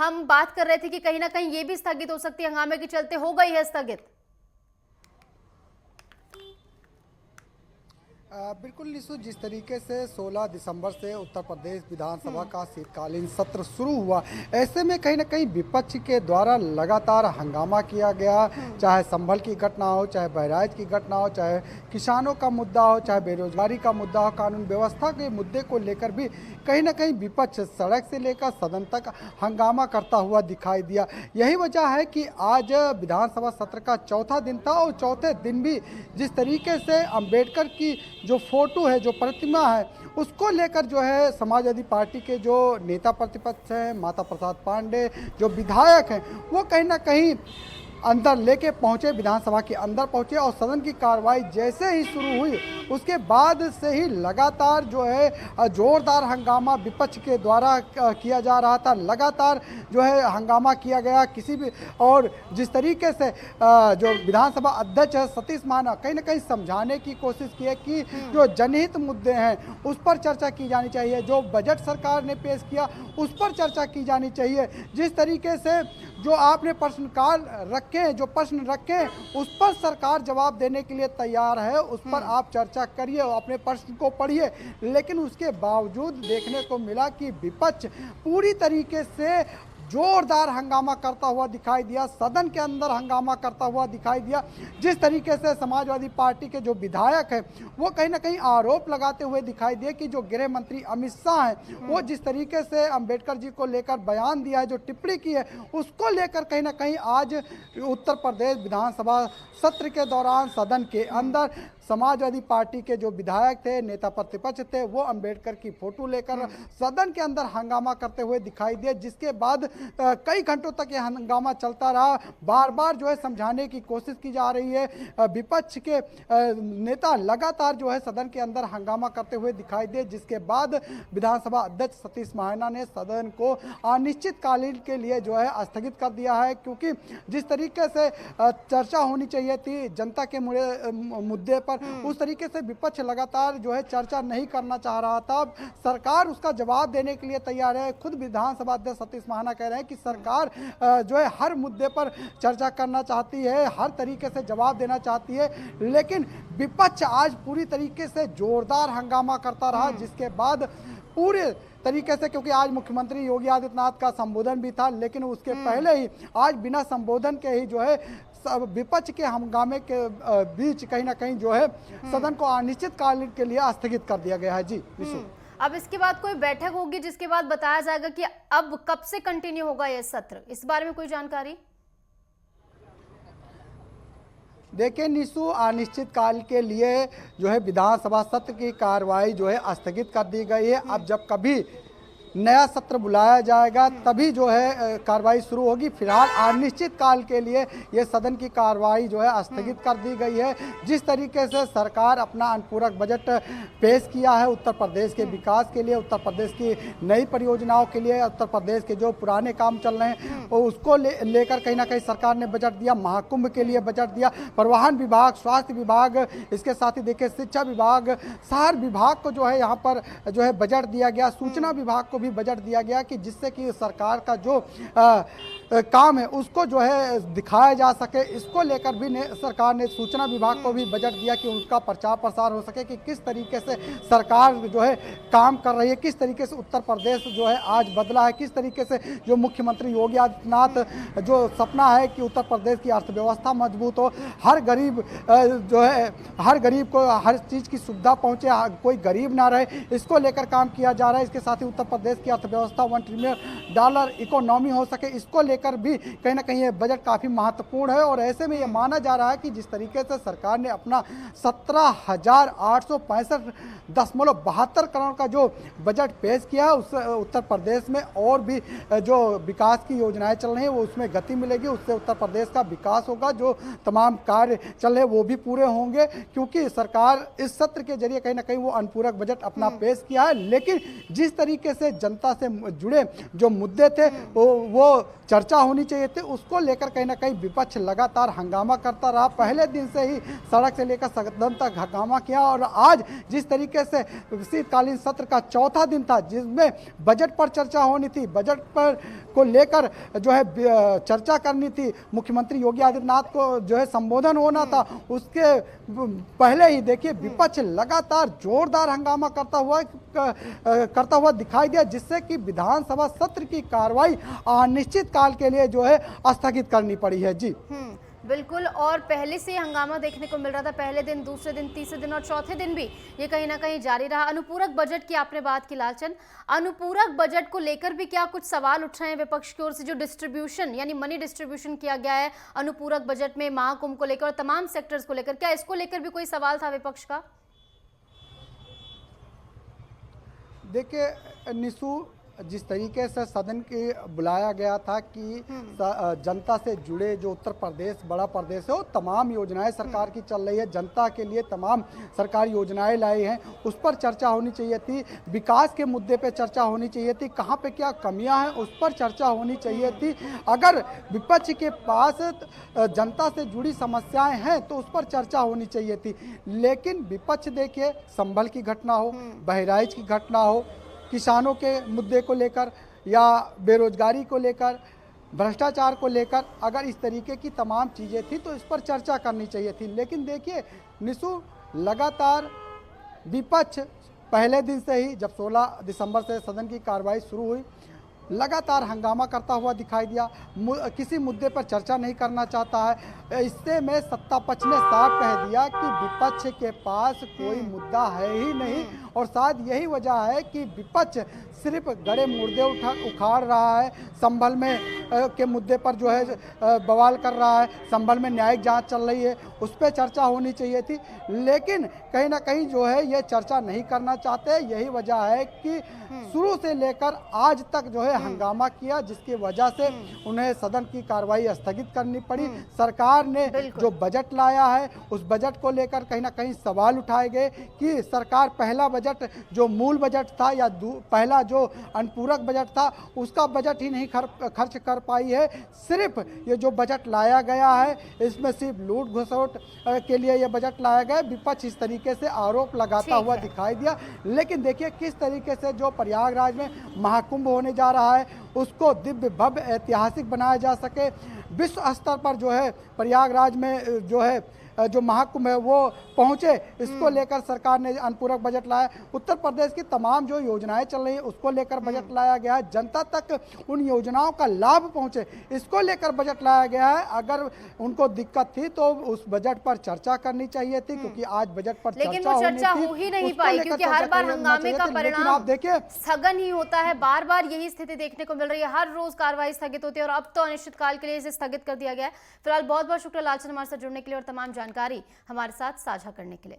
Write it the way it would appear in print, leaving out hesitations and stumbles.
हम बात कर रहे थे कि कहीं ना कहीं ये भी स्थगित हो सकती है, हंगामे के चलते हो गई है स्थगित। बिल्कुल निशु, जिस तरीके से 16 दिसंबर से उत्तर प्रदेश विधानसभा का शीतकालीन सत्र शुरू हुआ, ऐसे में कहीं ना कहीं विपक्ष के द्वारा लगातार हंगामा किया गया। चाहे संभल की घटना हो, चाहे बहराइच की घटना हो, चाहे किसानों का मुद्दा हो, चाहे बेरोजगारी का मुद्दा हो, कानून व्यवस्था के मुद्दे को लेकर भी कहीं ना कहीं विपक्ष सड़क से लेकर सदन तक हंगामा करता हुआ दिखाई दिया। यही वजह है कि आज विधानसभा सत्र का चौथा दिन था और चौथे दिन भी जिस तरीके से अंबेडकर की जो फोटो है, जो प्रतिमा है, उसको लेकर जो है समाजवादी पार्टी के जो नेता प्रतिपक्ष हैं, माता प्रसाद पांडे, जो विधायक हैं, वो कहीं ना कहीं अंदर लेके पहुंचे, विधानसभा के अंदर पहुंचे और सदन की कार्रवाई जैसे ही शुरू हुई उसके बाद से ही लगातार जो है जोरदार हंगामा विपक्ष के द्वारा किया जा रहा था। लगातार जो है हंगामा किया गया किसी भी, और जिस तरीके से जो विधानसभा अध्यक्ष है सतीश महाना कहीं ना कहीं समझाने की कोशिश की है कि जो जनहित मुद्दे हैं उस पर चर्चा की जानी चाहिए, जो बजट सरकार ने पेश किया उस पर चर्चा की जानी चाहिए, जिस तरीके से जो आपने प्रश्नकाल रखे, जो प्रश्न रखे उस पर सरकार जवाब देने के लिए तैयार है, उस पर आप चर्चा करिए, अपने प्रश्न को पढ़िए। लेकिन उसके बावजूद देखने को मिला कि विपक्ष पूरी तरीके से जोरदार हंगामा करता हुआ दिखाई दिया, सदन के अंदर हंगामा करता हुआ दिखाई दिया। जिस तरीके से समाजवादी पार्टी के जो विधायक हैं वो कहीं ना कहीं आरोप लगाते हुए दिखाई दिए कि जो गृह मंत्री अमित शाह हैं वो जिस तरीके से अंबेडकर जी को लेकर बयान दिया है, जो टिप्पणी की है, उसको लेकर कहीं ना कहीं आज उत्तर प्रदेश विधानसभा सत्र के दौरान सदन के अंदर समाजवादी पार्टी के जो विधायक थे, नेता प्रतिपक्ष थे, वो अंबेडकर की फोटो लेकर सदन के अंदर हंगामा करते हुए दिखाई दिए, जिसके बाद कई घंटों तक यह हंगामा चलता रहा। बार बार जो है समझाने की कोशिश की जा रही है, विपक्ष के नेता लगातार जो है सदन के अंदर हंगामा करते हुए दिखाई दिए, जिसके बाद विधानसभा अध्यक्ष सतीश महाना ने सदन को अनिश्चितकालीन के लिए जो है स्थगित कर दिया है, क्योंकि जिस तरीके से चर्चा होनी चाहिए थी जनता के मुद्दे पर, उस तरीके से विपक्ष लगातार जो है चर्चा नहीं करना चाह रहा था। सरकार उसका जवाब देने के लिए तैयार है। खुद विधानसभा अध्यक्ष सतीश महाना कह रहे हैं कि सरकार जो है हर मुद्दे पर चर्चा करना चाहती है, हर तरीके से जवाब देना चाहती है, लेकिन विपक्ष आज पूरी तरीके से जोरदार हंगामा करता रहा, जिसके बाद पूरे तरीके से, क्योंकि आज मुख्यमंत्री योगी आदित्यनाथ का संबोधन भी था, लेकिन उसके पहले ही आज बिना संबोधन के ही जो है विपक्ष के हंगामे के बीच कहीं ना कहीं जो है सदन को अनिश्चितकाल के लिए स्थगित कर दिया गया है। जी विशु, अब इसके बाद कोई बैठक होगी जिसके बाद बताया जाएगा कि अब कब से कंटिन्यू होगा यह सत्र, इस बारे में कोई जानकारी? देखिए निशु, अनिश्चितकाल के लिए जो है विधानसभा सत्र की कार्रवाई जो है स्थगित कर दी गई है। अब जब कभी नया सत्र बुलाया जाएगा तभी जो है कार्रवाई शुरू होगी। फिलहाल अनिश्चित काल के लिए ये सदन की कार्रवाई जो है स्थगित कर दी गई है। जिस तरीके से सरकार अपना अनुपूरक बजट पेश किया है उत्तर प्रदेश के विकास के लिए, उत्तर प्रदेश की नई परियोजनाओं के लिए, उत्तर प्रदेश के जो पुराने काम चल रहे हैं और उसको लेकर कहीं ना कहीं सरकार ने बजट दिया, महाकुंभ के लिए बजट दिया, परिवहन विभाग, स्वास्थ्य विभाग, इसके साथ ही देखिए शिक्षा विभाग, शहर विभाग को जो है यहाँ पर जो है बजट दिया गया, सूचना विभाग को भी बजट दिया गया कि जिससे कि सरकार का जो काम है उसको जो है दिखाया जा सके। इसको लेकर भी सरकार ने सूचना विभाग को भी बजट दिया कि उनका प्रचार प्रसार हो सके कि किस तरीके से सरकार जो है काम कर रही है, किस तरीके से उत्तर प्रदेश जो है आज बदला है, किस तरीके से जो मुख्यमंत्री योगी आदित्यनाथ जो सपना है कि उत्तर प्रदेश की अर्थव्यवस्था मजबूत हो, हर गरीब जो है हर गरीब को हर चीज़ की सुविधा पहुँचे, कोई गरीब ना रहे, इसको लेकर काम किया जा रहा है। इसके साथ ही उत्तर प्रदेश की अर्थव्यवस्था $1 ट्रिलियन इकोनॉमी हो सके, इसको लेकर भी कहीं ना कहीं ये बजट काफ़ी महत्वपूर्ण है। और ऐसे में ये माना जा रहा है कि जिस तरीके से सरकार ने अपना 17,865.72 करोड़ का जो बजट पेश किया है, उस उत्तर प्रदेश में और भी जो विकास की योजनाएं चल रही हैं वो उसमें गति मिलेगी, उससे उत्तर प्रदेश का विकास होगा, जो तमाम कार्य चल रहे वो भी पूरे होंगे, क्योंकि सरकार इस सत्र के जरिए कहीं ना कहीं वो अनुपूरक बजट अपना पेश किया है। लेकिन जिस तरीके से जनता से जुड़े जो मुद्दे थे वो चर्चा होनी चाहिए थे, उसको लेकर कहीं ना कहीं विपक्ष लगातार हंगामा करता रहा। पहले दिन से ही सड़क से लेकर सदन तक हंगामा किया और आज जिस तरीके से शीतकालीन सत्र का चौथा दिन था जिसमें बजट पर चर्चा होनी थी, बजट पर को लेकर जो है चर्चा करनी थी, मुख्यमंत्री योगी आदित्यनाथ को जो है संबोधन होना था, उसके पहले ही देखिए विपक्ष लगातार जोरदार हंगामा करता हुआ दिखाई दिया, जिससे कि विधानसभा सत्र की कार्रवाई अनिश्चित काल के लिए जो है स्थगित करनी पड़ी है। जी बिल्कुल, और पहले से हंगामा देखने को मिल रहा था, पहले दिन, दूसरे दिन, तीसरे दिन और चौथे दिन भी ये कहीं ना कहीं जारी रहा। अनुपूरक बजट की आपने बात की लालचंद, अनुपूरक बजट को लेकर भी क्या कुछ सवाल उठ रहे हैं विपक्ष की ओर से? जो डिस्ट्रीब्यूशन यानी मनी डिस्ट्रीब्यूशन किया गया है अनुपूरक बजट में महाकुंभ को लेकर और तमाम सेक्टर्स को लेकर, क्या इसको लेकर भी कोई सवाल था विपक्ष का? देखिए निशु, जिस तरीके से सदन की बुलाया गया था कि जनता से जुड़े जो उत्तर प्रदेश बड़ा प्रदेश है, वो तमाम योजनाएं सरकार की चल रही है, जनता के लिए तमाम सरकारी योजनाएं लाई हैं, उस पर चर्चा होनी चाहिए थी। विकास के मुद्दे पे चर्चा होनी चाहिए थी, कहाँ पे क्या कमियां हैं उस पर चर्चा होनी चाहिए थी। अगर विपक्ष के पास जनता से जुड़ी समस्याएं हैं तो उस पर चर्चा होनी चाहिए थी, लेकिन विपक्ष देखिए संभल की घटना हो, बहराइच की घटना हो, किसानों के मुद्दे को लेकर या बेरोजगारी को लेकर, भ्रष्टाचार को लेकर, अगर इस तरीके की तमाम चीज़ें थी तो इस पर चर्चा करनी चाहिए थी। लेकिन देखिए निशु, लगातार विपक्ष पहले दिन से ही, जब 16 दिसंबर से सदन की कार्रवाई शुरू हुई, लगातार हंगामा करता हुआ दिखाई दिया, किसी मुद्दे पर चर्चा नहीं करना चाहता है। इससे में सत्ता पक्ष ने साफ कह दिया कि विपक्ष के पास कोई मुद्दा है ही नहीं, और शायद यही वजह है कि विपक्ष सिर्फ गड़े मुर्दे उखाड़ रहा है, संभल में के मुद्दे पर जो है बवाल कर रहा है, संभल में न्यायिक जांच चल रही है, उस पर चर्चा होनी चाहिए थी, लेकिन कहीं ना कहीं जो है ये चर्चा नहीं करना चाहते। यही वजह है कि शुरू से लेकर आज तक जो है हंगामा किया, जिसकी वजह से उन्हें सदन की कार्रवाई स्थगित करनी पड़ी। सरकार ने जो बजट लाया है उस बजट को लेकर कहीं ना कहीं सवाल उठाए गए कि सरकार पहला बजट जो मूल बजट था या पहला जो अनुपूरक बजट था उसका बजट ही नहीं खर्च कर पाई है। सिर्फ ये जो बजट लाया गया है इसमें सिर्फ लूट घुसौट के लिए ये बजट लाया गया। विपक्ष इस तरीके से आरोप लगाता हुआ दिखाई दिया, लेकिन देखिए किस तरीके से जो प्रयागराज में महाकुंभ होने जा रहा है उसको दिव्य भव्य ऐतिहासिक बनाया जा सके, विश्व स्तर पर जो है प्रयागराज में जो है जो महाकुंभ है वो पहुंचे, इसको लेकर सरकार ने अनुपूरक बजट लाया। उत्तर प्रदेश की तमाम जो योजनाएं चल रही है उसको लेकर बजट लाया गया है, जनता तक उन योजनाओं का लाभ पहुंचे इसको लेकर बजट लाया गया है। अगर उनको दिक्कत थी तो उस बजट पर चर्चा करनी चाहिए थी, क्योंकि आज बजट पर लेकिन वो चर्चा हो ही नहीं पाई, क्योंकि हर बार हंगामे का परिणाम आप देखिए स्थगन ही होता है। बार बार यही स्थिति देखने को मिल रही है, हर रोज कार्रवाई स्थगित होती है और अब तो अनिश्चितकाल के लिए इसे स्थगित कर दिया गया है। फिलहाल बहुत बहुत शुक्रिया लालचंद हमारे साथ जुड़ने के लिए और तमाम जानकारी हमारे साथ साझा करने के लिए।